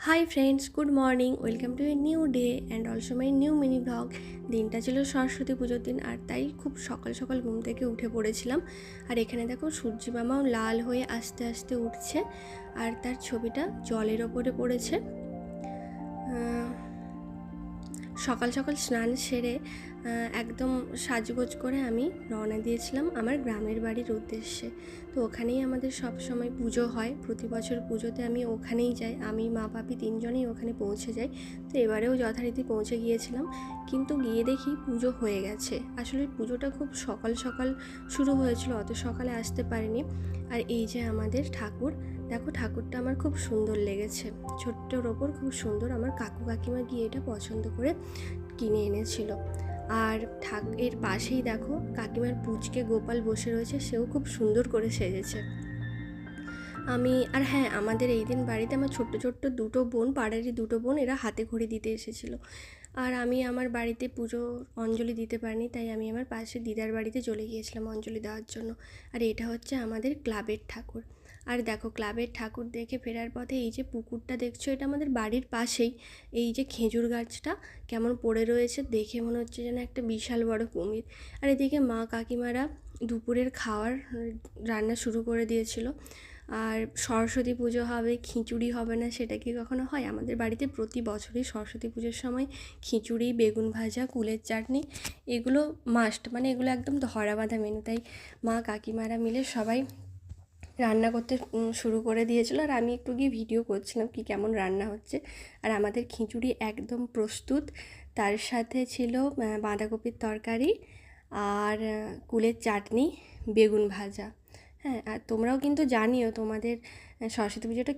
Hi friends, good morning. Welcome to a new day and also my new mini blog. দিনটা ছিল সরস্বতী পুজোর দিন, আর তাই খুব সকাল সকাল ঘুম থেকে উঠে পড়েছিলাম। আর এখানে দেখো সূর্যি মামাও লাল হয়ে আস্তে আস্তে উঠছে, আর তার ছবিটা জলের ওপরে পড়েছে। সকাল সকাল স্নান সেরে একদম সাজগোজ করে আমি রওনা দিয়েছিলাম আমার গ্রামের বাড়ির উদ্দেশ্যে। তো ওখানেই আমাদের সব সময় পুজো হয়, প্রতি বছর পুজোতে আমি ওখানেই যাই। আমি, মা, বাপি তিনজনেই ওখানে পৌঁছে যাই। তো এবারেও যথারীতি পৌঁছে গিয়েছিলাম, কিন্তু গিয়ে দেখি পুজো হয়ে গেছে। আসলে পুজোটা খুব সকাল সকাল শুরু হয়েছিল, অত সকালে আসতে পারিনি। আর এই যে আমাদের ঠাকুর, দেখো ঠাকুরটা আমার খুব সুন্দর লেগেছে, ছোট্টর ওপর খুব সুন্দর। আমার কাকু কাকিমা গিয়ে এটা পছন্দ করে কিনে এনেছিল। আর এর পাশেই দেখো কাকিমার পুচকে গোপাল বসে রয়েছে, সেও খুব সুন্দর করে সেজেছে। হ্যাঁ, আমাদের এই দিন বাড়িতে আমার ছোট্ট ছোট্ট দুটো বোন, পাড়ারই দুটো বোন, এরা হাতে খড়ি দিতে এসেছিলো। আর আমি আমার বাড়িতে পুজো অঞ্জলি দিতে পারিনি, তাই আমি আমার পাশে দিদার বাড়িতে চলে গিয়েছিলাম অঞ্জলি দেওয়ার জন্য। আর এটা হচ্ছে আমাদের ক্লাবের ঠাকুর। আর দেখো, ক্লাবের ঠাকুর দেখে ফেরার পথে এই যে পুকুরটা দেখছো, এটা আমাদের বাড়ির পাশেই। এই যে খেজুর গাছটা কেমন পড়ে রয়েছে, দেখে মনে হচ্ছে যেন একটা বিশাল বড় কুমির। আর এদিকে মা কাকিমারা দুপুরের খাওয়ার রান্না শুরু করে দিয়েছিল। আর সরস্বতী পুজো হবে, খিচুড়ি হবে না সেটা কি কখনো হয়? আমাদের বাড়িতে প্রতি বছরই সরস্বতী পুজোর সময় খিচুড়ি, বেগুন ভাজা, কুলের চাটনি, এগুলো মাস্ট, মানে এগুলো একদম ধরা বাঁধা মেনু। তাই মা কাকিমারা মিলে সবাই রান্না করতে শুরু করে দিয়েছিল, আর আমি একটু গিয়ে ভিডিও করছিলাম কি কেমন রান্না হচ্ছে। আর আমাদের খিচুড়ি একদম প্রস্তুত। তার সাথে ছিল বাঁধাকপির তরকারি আর কুলের চাটনি, বেগুন ভাজা। হ্যাঁ, আর তোমরাও কিন্তু জানিও তোমাদের সরস্বতী পুজোটা